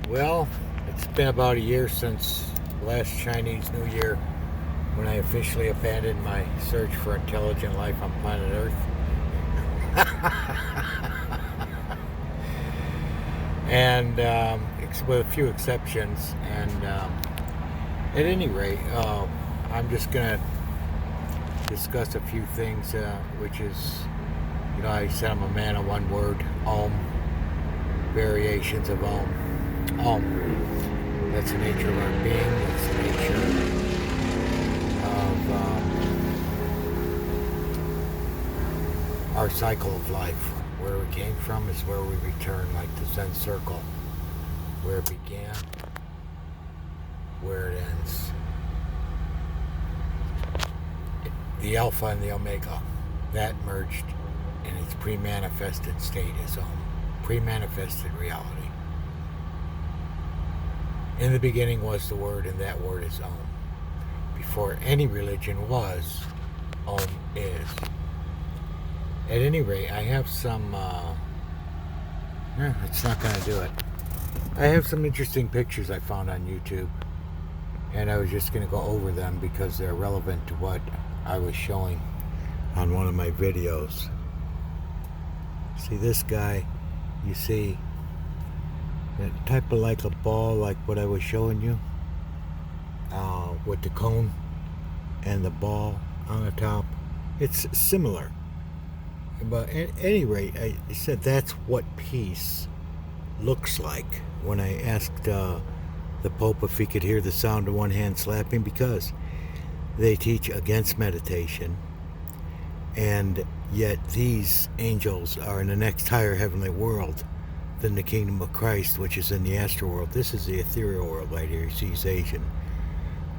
Well, it's been about a year since last Chinese New Year when I officially abandoned my search for intelligent life on planet Earth. And with a few exceptions. And at any rate, I'm just going to discuss a few things, which is, I said I'm a man of one word, variations of That's the nature of our being. That's the nature of our cycle of life. Where we came from is where we return, like the Zen circle. Where it began, where it ends. The Alpha and the Omega, that merged in its pre-manifested state as pre-manifested reality. In the beginning was the Word, and that Word is Om. Before any religion was, Om is. At any rate, I have some... it's not going to do it. I have some interesting pictures I found on YouTube, and I was just going to go over them because they're relevant to what I was showing on one of my videos. See this guy, you see that type of like a ball, like what I was showing you, with the cone and the ball on the top. It's similar, but at any rate, I said that's what peace looks like. When I asked the Pope if he could hear the sound of one hand slapping, because they teach against meditation, and yet these angels are in the next higher heavenly world than the kingdom of Christ, which is in the astral world. This is the ethereal world right here. You see he's Asian.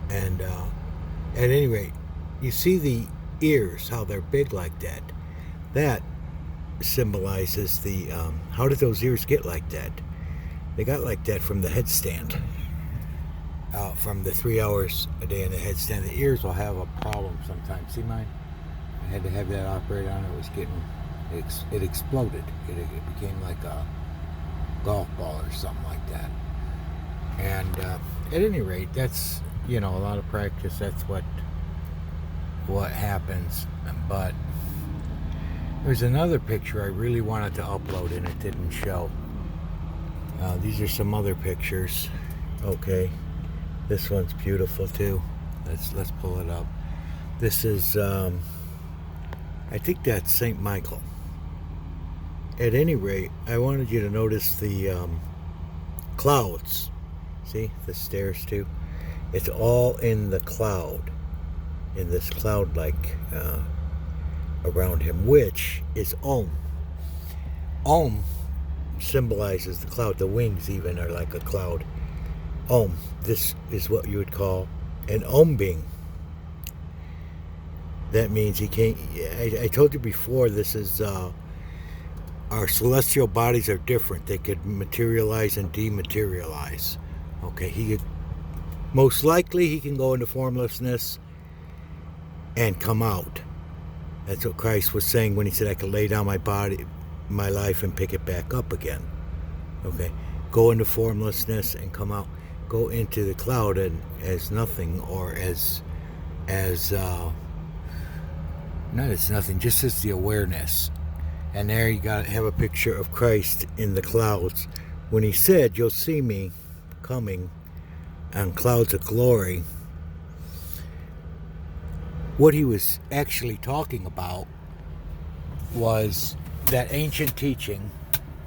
And at any rate, you see the ears, how they're big like that. That symbolizes the, how did those ears get like that? They got like that from the headstand. From the 3 hours a day in the headstand. The ears will have a problem sometimes. See mine? I had to have that operated on. It exploded. It became like a golf ball or something like that. And at any rate, that's, a lot of practice. That's what happens. But there's another picture I really wanted to upload and it didn't show. These are some other pictures. Okay, this one's beautiful too. Let's pull it up. This is I think that's Saint Michael. At any rate, I wanted you to notice the clouds. See the stairs too? It's all in the cloud, in this cloud-like around him, which is Om. Om symbolizes the cloud. The wings even are like a cloud. Om. This is what you would call an Om being. That means he can't. I told you before, this is our celestial bodies are different. They could materialize and dematerialize. Okay, most likely he can go into formlessness and come out. That's what Christ was saying when he said, I could lay down my body, my life, and pick it back up again. Okay, go into formlessness and come out. Go into the cloud and as nothing, or as not as nothing, just as the awareness. And there you got to have a picture of Christ in the clouds when he said, you'll see me coming on clouds of glory. What he was actually talking about was that ancient teaching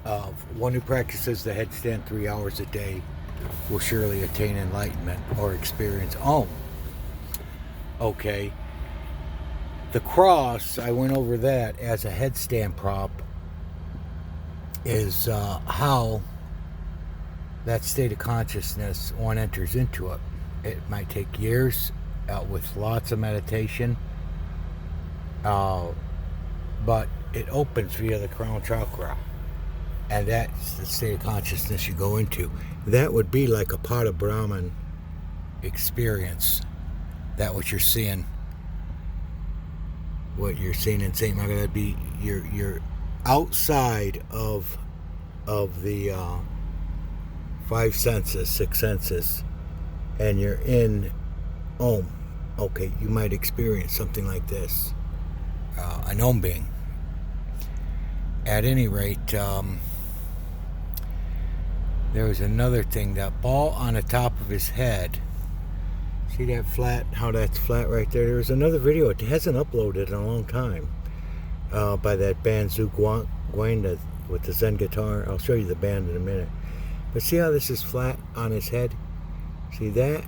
of one who practices the headstand 3 hours a day will surely attain enlightenment or experience Om. Okay. The cross, I went over that as a headstand prop, is how that state of consciousness one enters into it. It might take years with lots of meditation, but it opens via the crown chakra, and that's the state of consciousness you go into. That would be like a Pada Brahman experience. That what you're seeing. What you're seeing in Saint Michael, that'd be you're outside of the 5 senses, 6 senses, and you're in Om, okay, you might experience something like this. An Om being. At any rate, there was another thing. That ball on the top of his head. See that flat, how that's flat right there? There was another video, it hasn't uploaded in a long time, by that band Zhu Guan with the Zen guitar. I'll show you the band in a minute. But see how this is flat on his head? See, that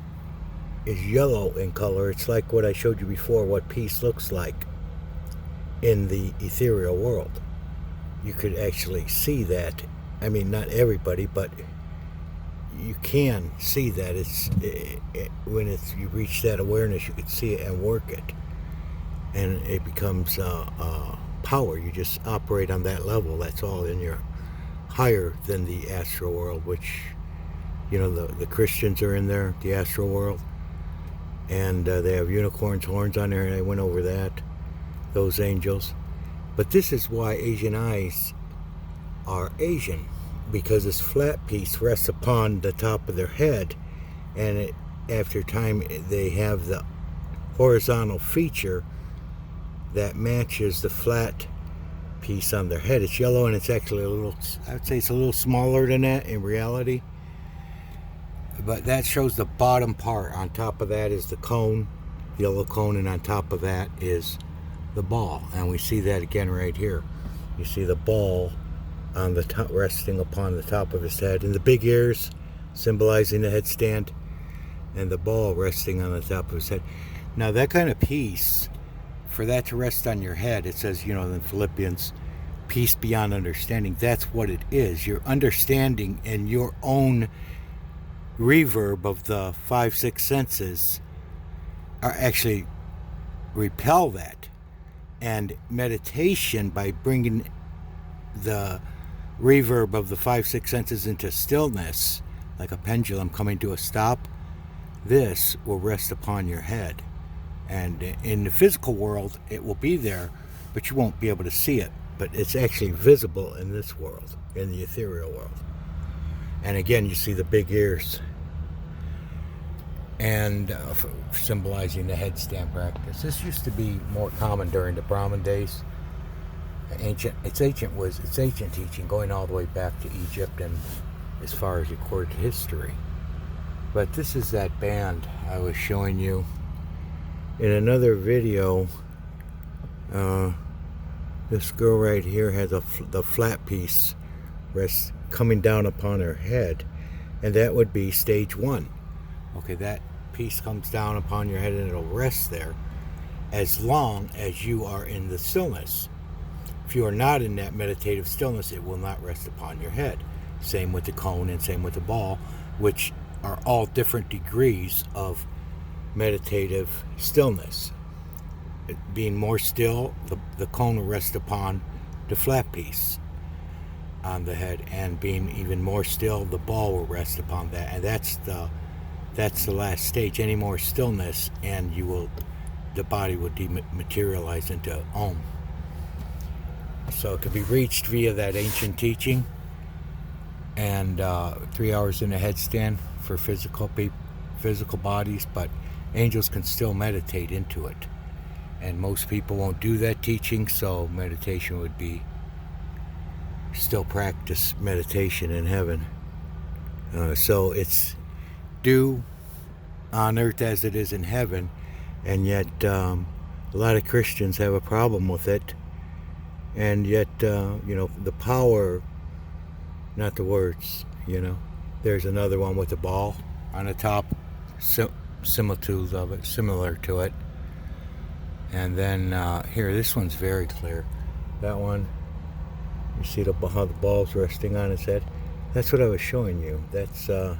is yellow in color. It's like what I showed you before, what peace looks like in the ethereal world. You could actually see that. I mean, not everybody, but you can see that. When you reach that awareness, you can see it and work it, and it becomes power. You just operate on that level. That's all, in your higher than the astral world, which, you know, the Christians are in there, the astral world, and they have unicorns' horns on there, and I went over that, those angels. But this is why Asian eyes are Asian, because this flat piece rests upon the top of their head, and after time they have the horizontal feature that matches the flat piece on their head. It's yellow, and it's actually a little, I would say it's a little smaller than that in reality. But that shows the bottom part. On top of that is the cone, the yellow cone, and on top of that is the ball. And we see that again right here. You see the ball on the top, resting upon the top of his head, and the big ears symbolizing the headstand, and the ball resting on the top of his head. Now that kind of peace, for that to rest on your head, it says, you know, in Philippians, peace beyond understanding. That's what it is. Your understanding and your own reverb of the 5, 6 senses are actually repel that. And meditation, by bringing the reverb of the 5, 6 senses into stillness, like a pendulum coming to a stop, this will rest upon your head. And in the physical world, it will be there, but you won't be able to see it. But it's actually visible in this world, in the ethereal world. And again, you see the big ears, and symbolizing the headstand practice. This used to be more common during the Brahmin days. It's ancient teaching, going all the way back to Egypt and as far as recorded history. But this is that band I was showing you in another video. This girl right here has the flat piece coming down upon her head, and that would be stage 1. Okay, that piece comes down upon your head and it'll rest there as long as you are in the stillness. If you are not in that meditative stillness, it will not rest upon your head. Same with the cone and same with the ball, which are all different degrees of meditative stillness. Being more still, the cone will rest upon the flat piece on the head, and being even more still, the ball will rest upon that. And that's the last stage. Any more stillness, and the body will dematerialize into Om. So it can be reached via that ancient teaching, and 3 hours in a headstand for physical bodies, but angels can still meditate into it. And most people won't do that teaching, so meditation would be still practice meditation in heaven. So it's due on earth as it is in heaven, and yet a lot of Christians have a problem with it. And yet, the power, not the words, There's another one with the ball on the top, similitudes of it, similar to it. And then here, this one's very clear. That one, you see how the ball's resting on its head? That's what I was showing you. That's how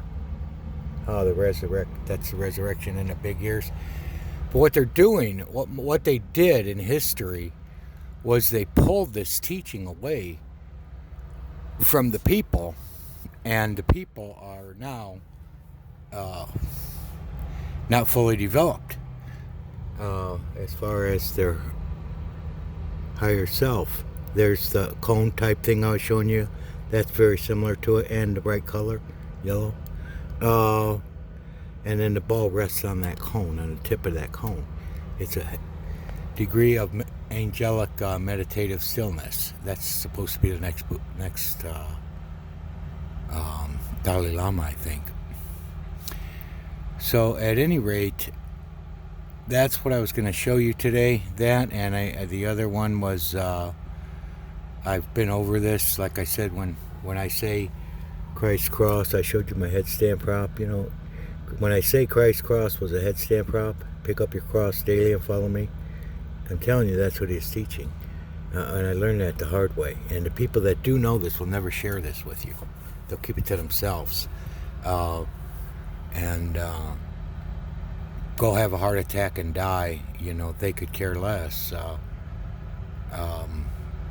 that's the resurrection in the big ears. But what they're doing, what they did in history, was they pulled this teaching away from the people, and the people are now not fully developed as far as their higher self. There's the cone type thing I was showing you. That's very similar to it, and the bright color. yellow. Uh, and then the ball rests on that cone, on the tip of that cone. It's a degree of angelic meditative stillness. That's supposed to be the next Dalai Lama, I think. So at any rate, that's what I was going to show you today. That, and the other one was, I've been over this. Like I said, when I say Christ cross, I showed you my headstand prop. You know, when I say Christ cross was a headstand prop, pick up your cross daily and follow me. I'm telling you, that's what he's teaching. And I learned that the hard way. And the people that do know this will never share this with you. They'll keep it to themselves. And go have a heart attack and die. You know, they could care less.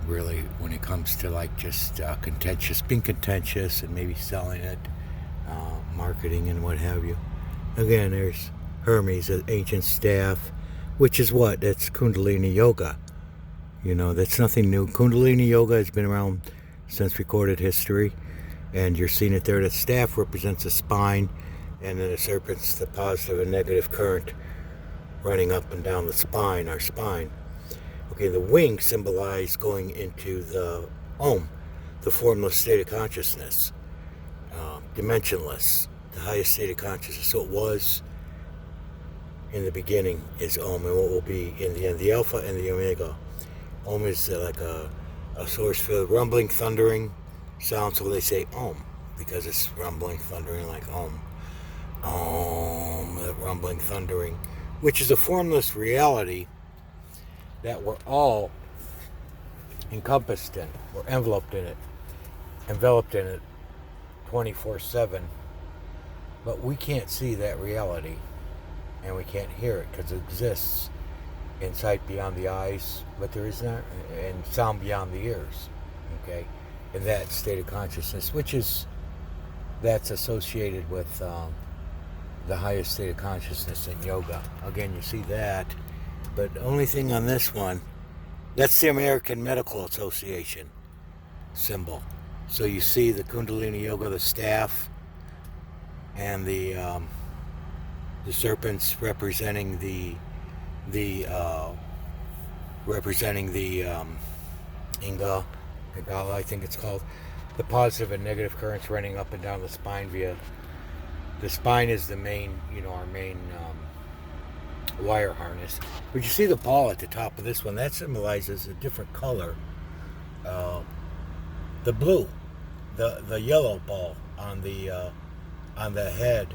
Really, when it comes to like just being contentious and maybe selling it, marketing and what have you. Again, there's Hermes, an ancient staff, which is what? That's Kundalini Yoga. You know, that's nothing new. Kundalini Yoga has been around since recorded history, and you're seeing it there. The staff represents the spine, and then the serpent's the positive and negative current running up and down the spine, our spine. Okay, the wings symbolize going into the Om, the formless state of consciousness, dimensionless, the highest state of consciousness. So it was in the beginning is Om, and what will be in the end, the Alpha and the Omega. Om is like a source field, rumbling, thundering sound, so they say Om, because it's rumbling, thundering like Om. Om, the rumbling, thundering, which is a formless reality that we're all encompassed in, we're enveloped in it 24/7, but we can't see that reality, and we can't hear it because it exists in sight beyond the eyes, but there is not, and sound beyond the ears, okay, in that state of consciousness, that's associated with the highest state of consciousness in yoga. Again, you see that, but the only thing on this one, that's the American Medical Association symbol. So you see the Kundalini Yoga, the staff, and the serpents representing the Inga, I think it's called, the positive and negative currents running up and down the spine via the spine is the main, our main wire harness. But you see the ball at the top of this one, that symbolizes a different color. The blue, the yellow ball on the head,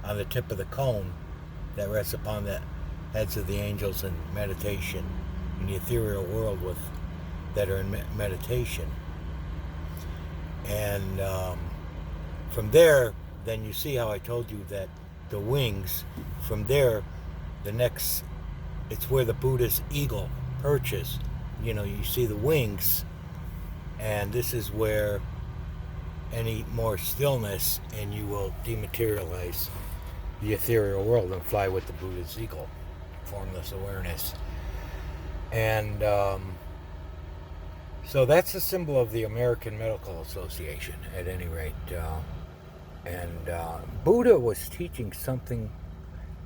on the tip of the cone that rests upon the heads of the angels in meditation, in the ethereal world that are in meditation. And from there, then you see how I told you that the wings, from there, it's where the Buddha's eagle perches. You see the wings, and this is where any more stillness, and you will dematerialize the ethereal world and fly with the Buddha's eagle, formless awareness. And so that's a symbol of the American Medical Association, at any rate. And Buddha was teaching something,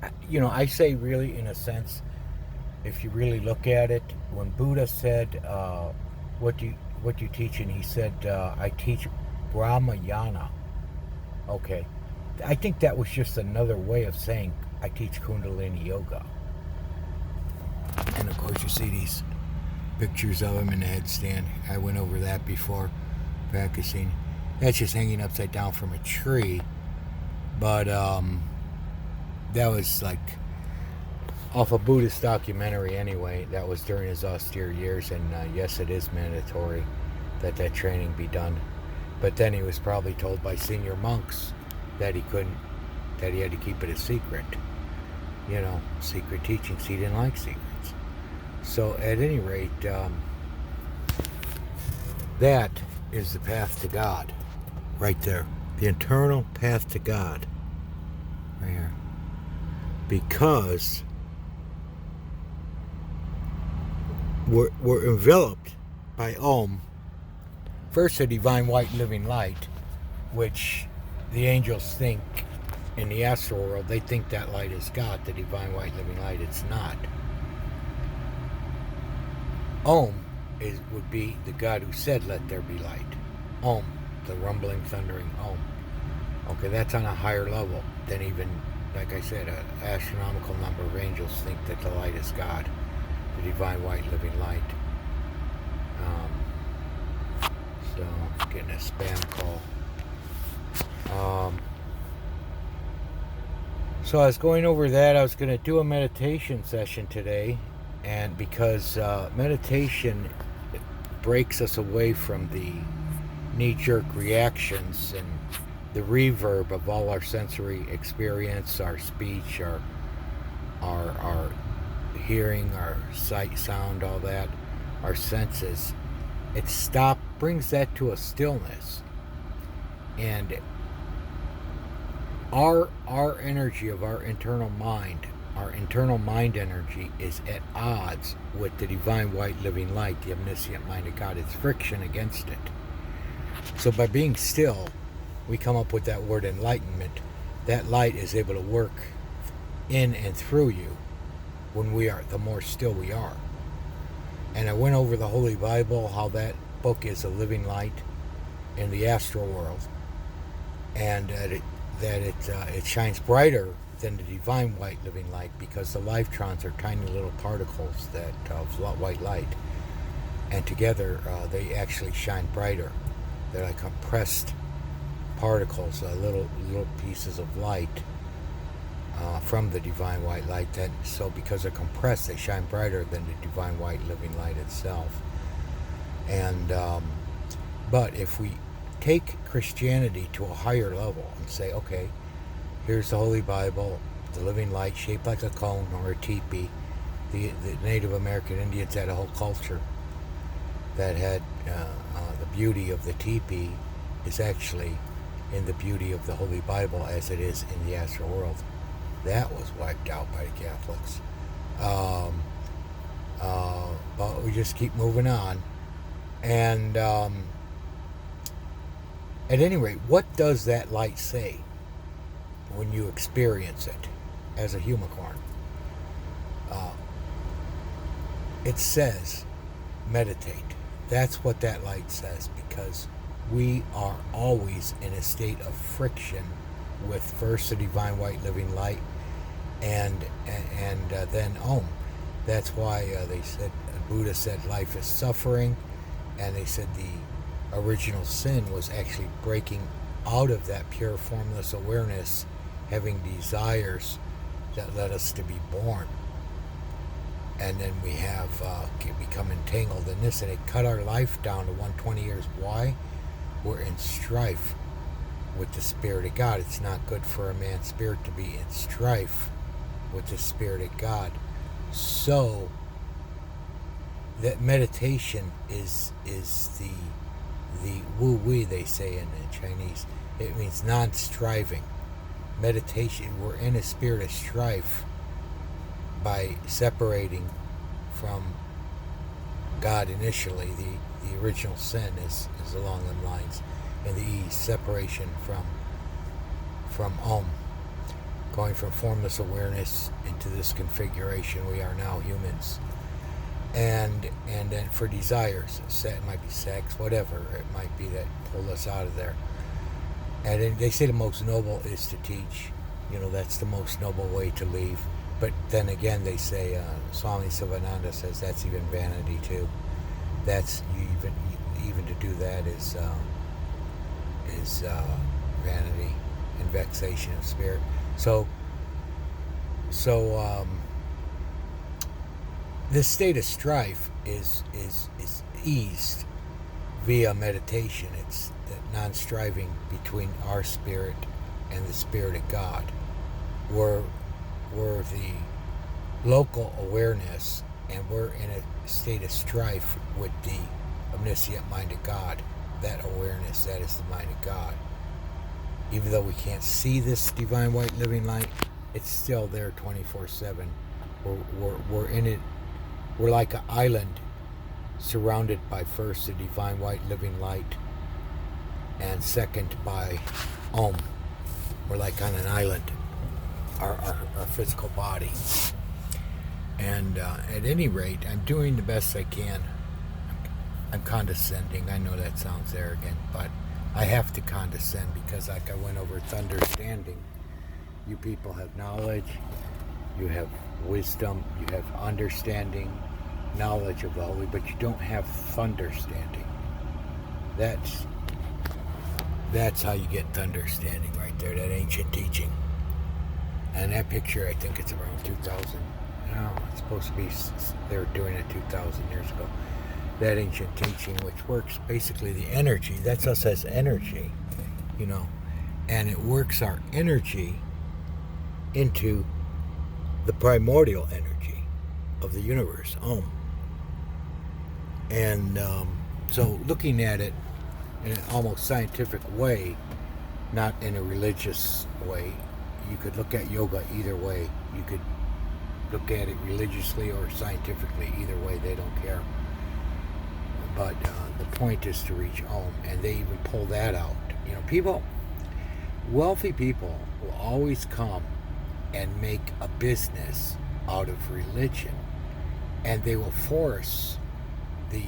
I say really, in a sense, if you really look at it, when Buddha said, what do you teach? And he said, I teach Brahmayana. Okay. I think that was just another way of saying I teach Kundalini Yoga. And of course you see these pictures of him in the headstand. I went over that before, practicing. That's just hanging upside down from a tree. But that was like off a Buddhist documentary anyway. That was during his austere years, and yes, it is mandatory that training be done. But then he was probably told by senior monks that he had to keep it a secret. Secret teachings. He didn't like secrets. So at any rate, that is the path to God. Right there. The internal path to God. Right here. Because we're enveloped by Om. First, a divine white living light, which the angels think in the astral world, they think that light is God, the divine white living light. It's not. Om would be the God who said, let there be light. Om, the rumbling, thundering Om. Okay, that's on a higher level than even, like I said, an astronomical number of angels think that the light is God, the divine white living light. So, getting a spam call. So I was going over that. I was going to do a meditation session today, and because meditation breaks us away from the knee-jerk reactions and the reverb of all our sensory experience, our speech, our hearing, our sight, sound, all that, our senses. It brings that to a stillness, and our energy of our internal mind energy is at odds with the divine white living light, the omniscient mind of God. It's friction against it. So by being still, we come up with that word enlightenment. That light is able to work in and through you when we are, the more still we are. And I went over the Holy Bible, how that book is a living light in the astral world, and that it shines brighter than the divine white living light, because the lifetrons are tiny little particles of white light, and together they actually shine brighter. They're like compressed particles, little pieces of light from the divine white light. So because they're compressed, they shine brighter than the divine white living light itself. And but if we take Christianity to a higher level and say, okay, here's the Holy Bible, the living light shaped like a cone or a teepee. The Native American Indians had a whole culture that had the beauty of the teepee is actually in the beauty of the Holy Bible as it is in the astral world. That was wiped out by the Catholics. But we just keep moving on. And at any rate, what does that light say when you experience it as a humicorn? It says, meditate. That's what that light says, because we are always in a state of friction with first the divine white living light and then Om. That's why they said, Buddha said life is suffering, and they said the original sin was actually breaking out of that pure formless awareness, having desires that led us to be born. And then we have become entangled in this, and it cut our life down to 120 years. Why? We're in strife with the Spirit of God. It's not good for a man's spirit to be in strife with the Spirit of God. So that meditation is the wu wei, they say in Chinese. It means non-striving. Meditation, we're in a spirit of strife by separating from God initially. The original sin is along them lines. And the separation from Om. Going from formless awareness into this configuration, we are now humans. And then for desires, it might be sex, whatever it might be that pulled us out of there. And then they say the most noble is to teach. That's the most noble way to leave. But then again, they say, Swami Sivananda says that's even vanity too. That's even to do that is vanity and vexation of spirit. So this state of strife is eased via meditation. It's the non-striving between our spirit and the Spirit of God. We're the local awareness, and we're in a state of strife with the omniscient mind of God. That awareness, that is the mind of God. Even though we can't see this divine white living light, it's still there 24/7. We're in it. We're like an island surrounded by first the divine white living light, and second by Om, We're like on an island, our physical body. And at any rate, I'm doing the best I can. I'm condescending. I know that sounds arrogant, but I have to condescend because, like I went over understanding, you people have knowledge, you have wisdom, you have understanding, knowledge of the holy, but you don't have thunderstanding. That's how you get thunderstanding right there, that ancient teaching. And that picture, I think it's around 2000. No, it's supposed to be, they were doing it 2,000 years ago. That ancient teaching, which works basically the energy, that's us as energy, you know, and it works our energy into the primordial energy of the universe, Om. And so looking at it in an almost scientific way, not in a religious way, you could look at yoga either way. You could look at it religiously or scientifically. Either way, they don't care. But the point is to reach Om, and they even pull that out. You know, wealthy people will always come and make a business out of religion, and they will force the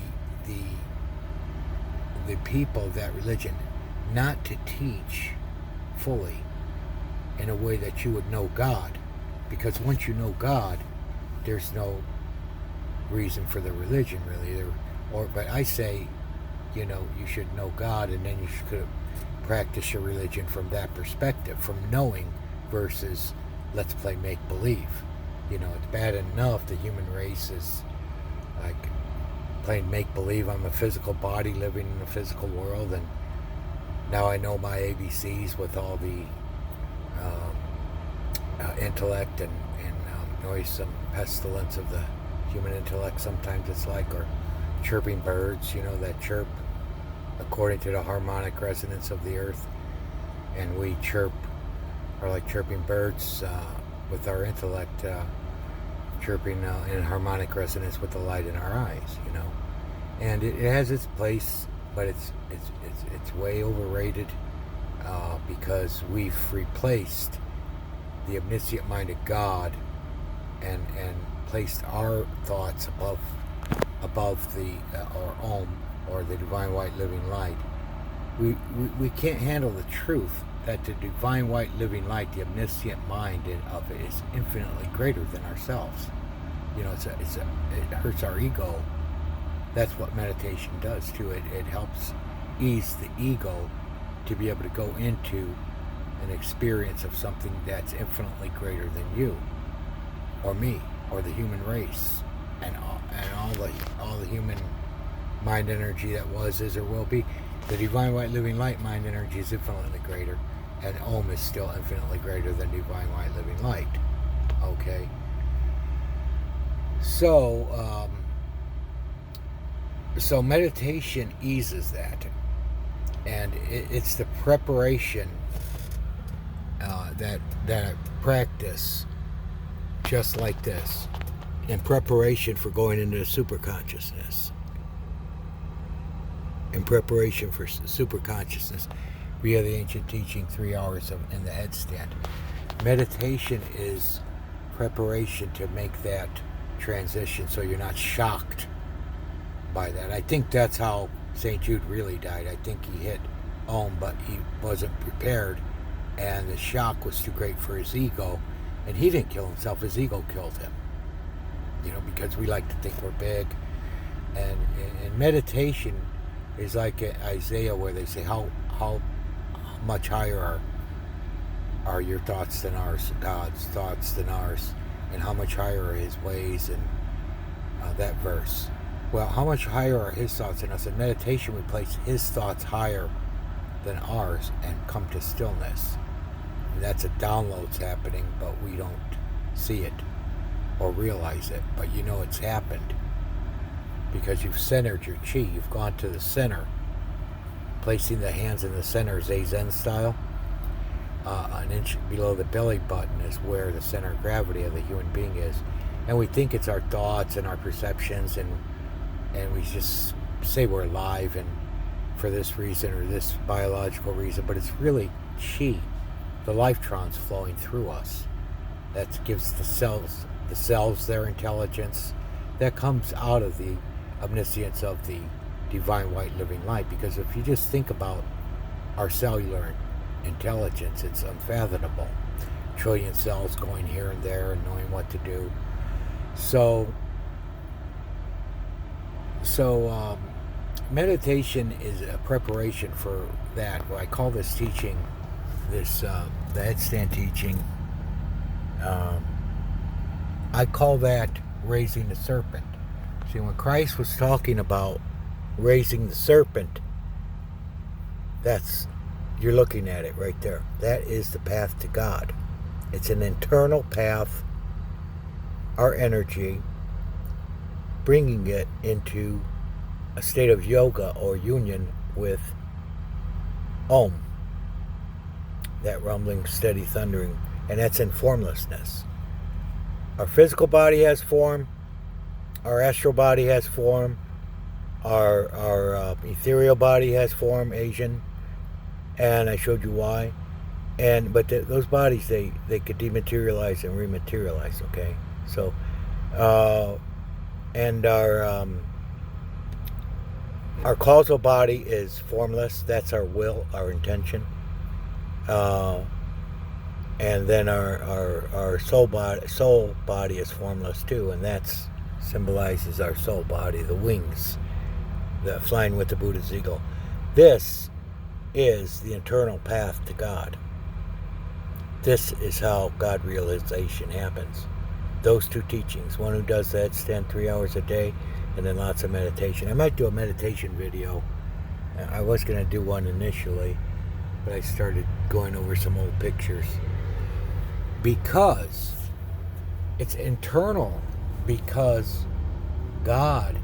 people of that religion not to teach fully in a way that you would know God, because once you know God, there's no reason for the religion really. But I say, you know, you should know God, and then you should practice your religion from that perspective, from knowing versus let's play make-believe. You know, it's bad enough the human race is like playing make-believe. I'm a physical body living in a physical world, and now I know my ABCs with all the intellect and noisome pestilence of the human intellect. Sometimes it's like, or chirping birds, you know, that chirp according to the harmonic resonance of the earth, and we chirp, are like chirping birds with our intellect chirping in harmonic resonance with the light in our eyes, you know. And it has its place, but it's way overrated because we've replaced the omniscient mind of God and placed our thoughts above the or Om, or the divine white living light. We can't handle the truth that the divine white living light, the omniscient mind of it, is infinitely greater than ourselves. You know, it hurts our ego. That's what meditation does too. It helps ease the ego to be able to go into an experience of something that's infinitely greater than you, or me, or the human race, and all the human mind energy that was, is, or will be. The divine white living light mind energy is infinitely greater, and Om is still infinitely greater than divine white living light. Okay. So meditation eases that, and it's the preparation that I practice just like this, in preparation for going into super consciousness. In preparation for super consciousness via the ancient teaching, 3 hours in the headstand. Meditation is preparation to make that transition so you're not shocked by that. I think that's how St. Jude really died. I think he hit Om, but he wasn't prepared, and the shock was too great for his ego, and he didn't kill himself, his ego killed him. You know, because we like to think we're big. And meditation is like Isaiah, where they say, how much higher are your thoughts than ours, God's thoughts than ours, and how much higher are his ways, and that verse. Well, how much higher are his thoughts than us? In meditation, we place his thoughts higher than ours and come to stillness. And that's a download's happening, but we don't see it or realize it. But you know it's happened because you've centered your chi. You've gone to the center, placing the hands in the center, Zazen style. An inch below the belly button is where the center of gravity of the human being is. And we think it's our thoughts and our perceptions, and we just say we're alive and for this reason or this biological reason, but it's really chi the lifetrons flowing through us. That gives the cells their intelligence. That comes out of the omniscience of the divine white living light. Because if you just think about our cellular intelligence, it's unfathomable. Trillion cells going here and there and knowing what to do. So meditation is a preparation for that. Well, I call this teaching, the headstand teaching, I call that raising the serpent. See, when Christ was talking about raising the serpent, you're looking at it right there. That is the path to God. It's an internal path, our energy, bringing it into a state of yoga or union with Om, that rumbling, steady thundering, and that's in formlessness. Our physical body has form, our astral body has form, our ethereal body has form, Asian, and I showed you why. But those bodies, they could dematerialize and rematerialize, okay? So, and our causal body is formless. That's our will, our intention. And then our soul body is formless too, and that symbolizes our soul body, the wings, the flying with the Buddha's eagle. This is the internal path to God. This is how God realization happens. Those two teachings, one who does that, stand 3 hours a day, and then lots of meditation. I might do a meditation video. I was going to do one initially, but I started going over some old pictures. Because it's internal, because God,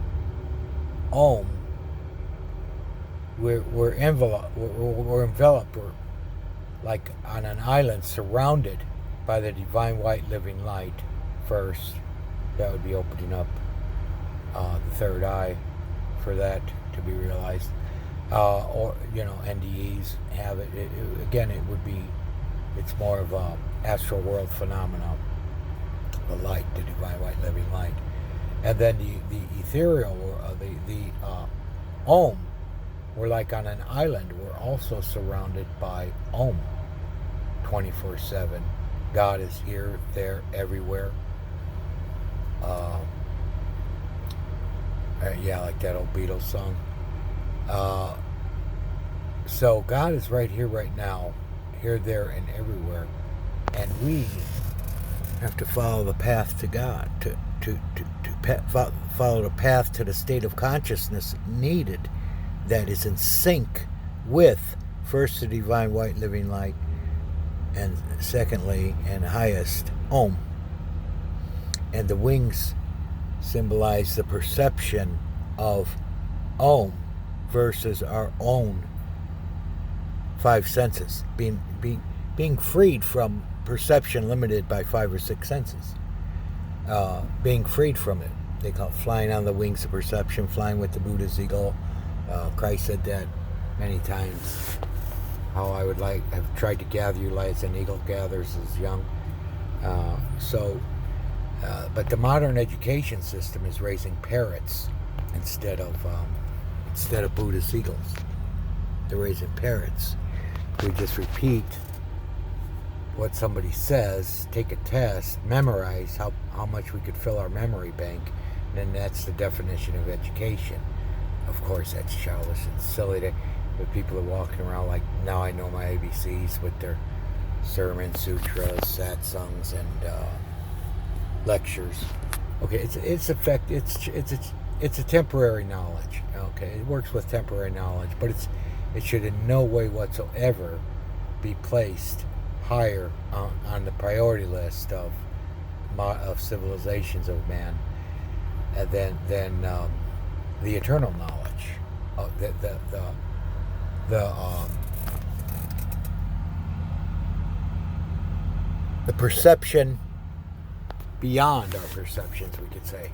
Om, we're enveloped, we're like on an island surrounded by the divine white living light first. That would be opening up the third eye for that to be realized. Or, NDEs have it. Again, it's more of a astral world phenomenon. The light, the divine white living light. And then the ethereal, the Om, we're like on an island. We're also surrounded by Om 24/7. God is here, there, everywhere. Like that old Beatles song. So God is right here, right now, here, there, and everywhere. And we have to follow the path to God, to follow the path to the state of consciousness needed that is in sync with, first, the divine white living light, and secondly, and highest, Om. And the wings symbolize the perception of Om versus our own five senses, being freed from perception limited by 5 or 6 senses, being freed from it. They call it flying on the wings of perception, flying with the Buddha's eagle. Christ said that many times, how I've tried to gather you as an eagle gathers his young. But the modern education system is raising parrots instead of Buddhist eagles. They're raising parrots. We just repeat what somebody says, take a test, memorize how much we could fill our memory bank, and then that's the definition of education. Of course, that's childish and silly. But people are walking around like, now I know my ABCs with their sermons, sutras, satsangs, and lectures. Okay, it's a temporary knowledge. Okay, it works with temporary knowledge, but it should in no way whatsoever be placed higher on the priority list of civilizations of man than the eternal knowledge, the perception beyond our perceptions, we could say.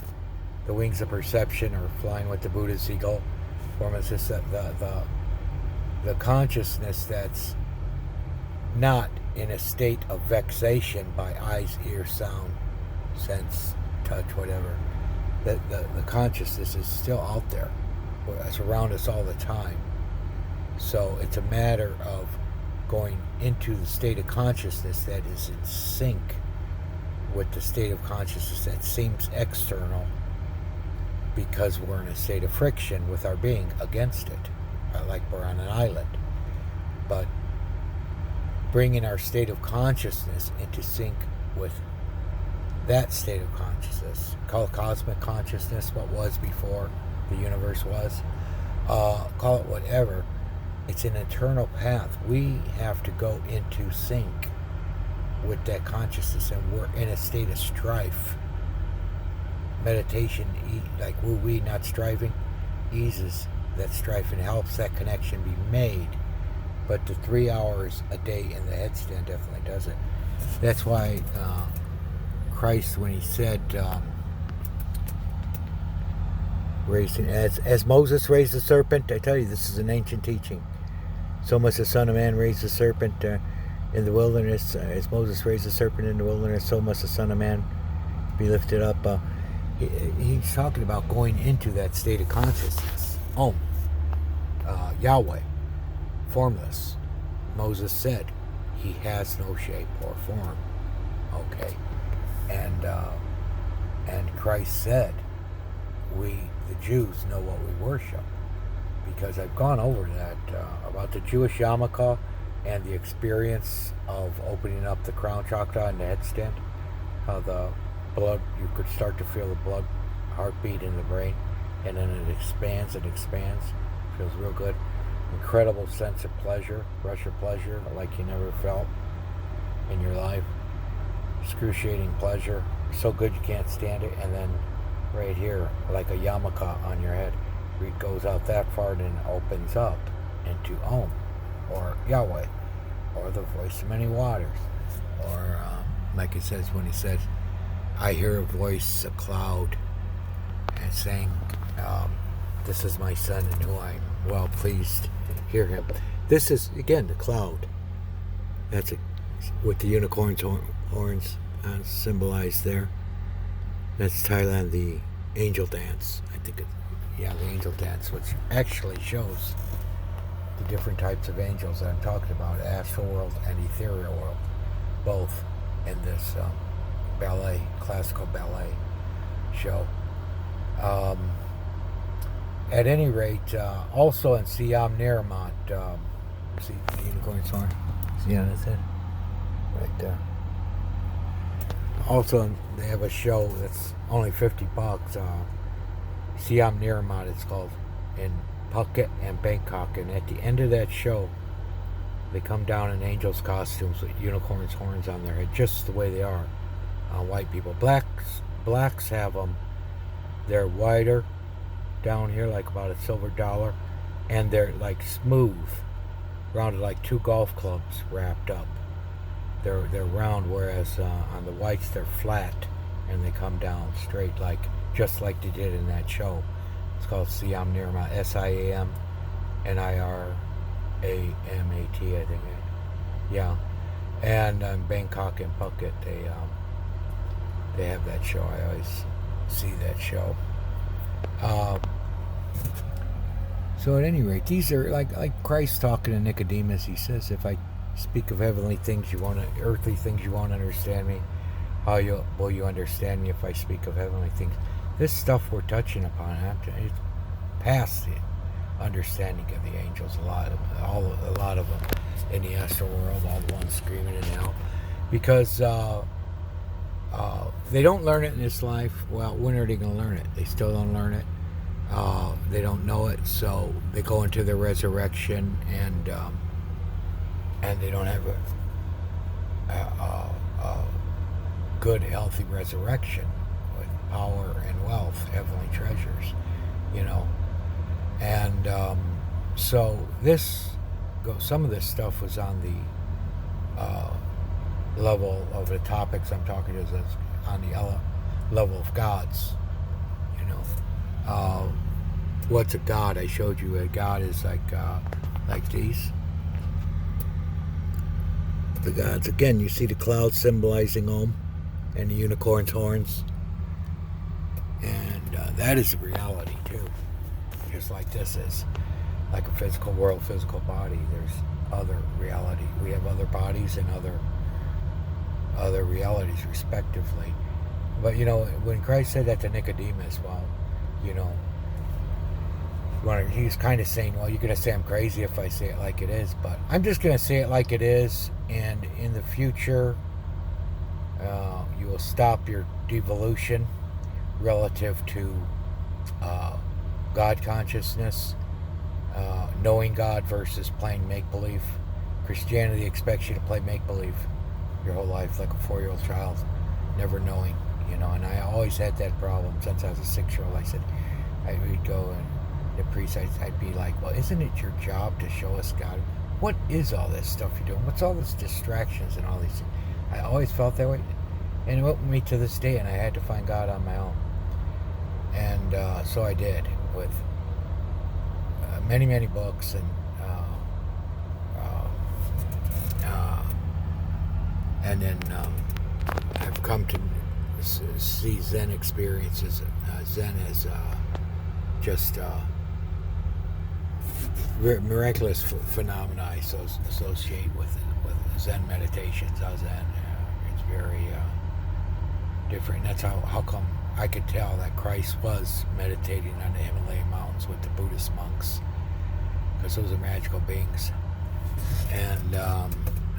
The wings of perception, or flying with the Buddha's eagle, forms the consciousness that's not in a state of vexation by eyes, ear, sound, sense, touch, whatever. The consciousness is still out there. It's around us all the time. So it's a matter of going into the state of consciousness that is in sync with the state of consciousness that seems external, because we're in a state of friction with our being against it, like we're on an island. But bringing our state of consciousness into sync with that state of consciousness, call it cosmic consciousness, what was before the universe was, call it whatever, it's an eternal path. We have to go into sync with that consciousness, and we're in a state of strife. Meditation, like woo-wee, not striving, eases that strife and helps that connection be made. But the 3 hours a day in the headstand definitely does it. That's why Christ, when he said, as Moses raised the serpent, I tell you, this is an ancient teaching. So must the Son of Man raise the serpent in the wilderness. As Moses raised the serpent in the wilderness, so must the Son of Man be lifted up. He's talking about going into that state of consciousness. Yahweh, formless. Moses said, he has no shape or form. Okay. And Christ said, we, the Jews, know what we worship. Because I've gone over that, about the Jewish yarmulke and the experience of opening up the crown chakra and the headstand. How the blood, you could start to feel the blood heartbeat in the brain, and then it expands, feels real good. Incredible sense of pleasure, rush of pleasure like you never felt in your life. Excruciating pleasure, so good you can't stand it. And then right here, like a yarmulke on your head, it goes out that far and then opens up into Om, or Yahweh, or the voice of many waters, or like it says when he says, I hear a voice, a cloud, and saying, this is my son in whom I'm well pleased. Hear him. This is, again, the cloud. That's with the unicorn's horns symbolized there. That's Thailand, the angel dance. I think the angel dance, which actually shows the different types of angels that I'm talking about, astral world and ethereal world, both in this ballet, classical ballet show. At any rate, also in Siam Niramat, see the unicorn's horn? See on his head? Right there. Also, they have a show that's only $50. Siam Niramat, it's called, in Phuket and Bangkok. And at the end of that show, they come down in angels' costumes with unicorns' horns on their head, just the way they are on white people. Blacks have them. They're wider down here, like about a silver dollar, and they're like smooth, rounded like two golf clubs wrapped up. They're round, whereas on the whites they're flat and they come down straight, like just like they did in that show. It's called Siam Niramat, Siam Niramat, I think. Yeah, and Bangkok and Phuket, they have that show. I always see that show. So at any rate, these are like Christ talking to Nicodemus. He says, if I speak of heavenly things, earthly things, you won't understand me. How will you understand me if I speak of heavenly things? This stuff we're touching upon, it's past the understanding of the angels. A lot of them in the astral world, all the ones screaming in hell, because they don't learn it in this life. Well, when are they going to learn it? They still don't learn it. They don't know it, so they go into their resurrection, and they don't have a good, healthy resurrection with power and wealth, heavenly treasures, And so some of this stuff was on the level of the topics I'm talking to, is on the level of gods. What's a god? I showed you a god is like these. the gods. Again, you see the clouds symbolizing Om and the unicorn's horns. And that is a reality, too. Just like this is. Like a physical world, physical body. There's other reality. We have other bodies and other realities, respectively. But, when Christ said that to Nicodemus, well, he's kind of saying, well, you're going to say I'm crazy if I say it like it is, but I'm just going to say it like it is, and in the future, you will stop your devolution relative to God consciousness, knowing God versus playing make-believe. Christianity expects you to play make-believe your whole life like a 4-year-old child, never knowing, and I always had that problem since I was a 6-year-old. I said, I would go and the priest, I'd be like, well, isn't it your job to show us God? What is all this stuff you're doing? What's all these distractions and all these? I always felt that way, and it went with me to this day, and I had to find God on my own. And so I did, with many, many books, and then I've come to see Zen experiences. Zen is just miraculous phenomena I associate with Zen meditations. Zen, it's very different. That's how come I could tell that Christ was meditating on the Himalayan mountains with the Buddhist monks, because those are magical beings. And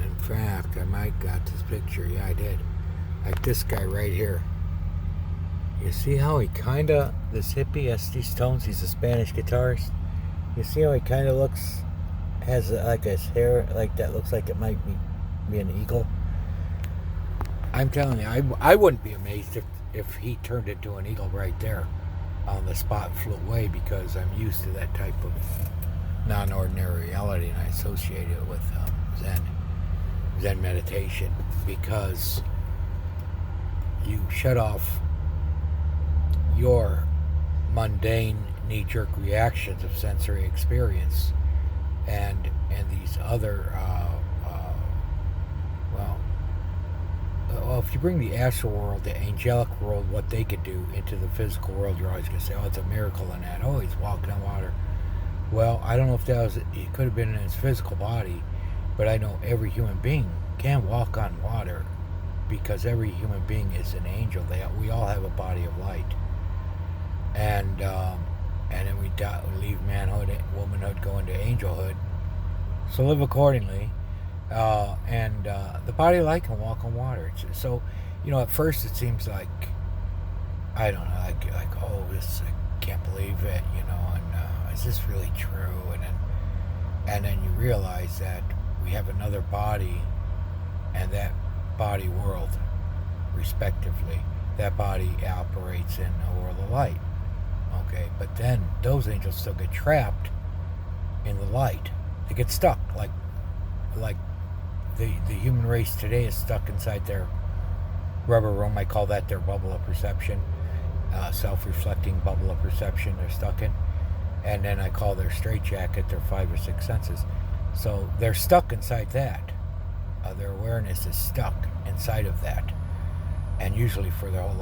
in fact, I might got this picture. Yeah, I did. Like this guy right here. You see how he this hippie has these tones? He's a Spanish guitarist. You see how he kind of looks, has like his hair like that, looks like it might be an eagle? I'm telling you, I wouldn't be amazed if he turned into an eagle right there on the spot and flew away, because I'm used to that type of non-ordinary reality, and I associate it with Zen meditation, because you shut off your mundane knee-jerk reactions of sensory experience and these other if you bring the astral world, the angelic world, what they could do into the physical world, you're always going to say, oh, it's a miracle in that. Oh, he's walking on water. Well, I don't know if it could have been in his physical body, but I know every human being can walk on water, because every human being is an angel. We all have a body of light. And then we die, we leave manhood, womanhood, go into angelhood. So live accordingly. The body of light can walk on water. So, at first it seems like, I don't know, like oh, this, I can't believe it, and is this really true? And then you realize that we have another body, and that body world, respectively, that body operates in a world of light. Okay, but then those angels still get trapped in the light. They get stuck, like the human race today is stuck inside their rubber room. I call that their bubble of perception, self-reflecting bubble of perception they're stuck in. And then I call their straitjacket their 5 or 6 senses. So they're stuck inside that. Their awareness is stuck inside of that, and usually for their whole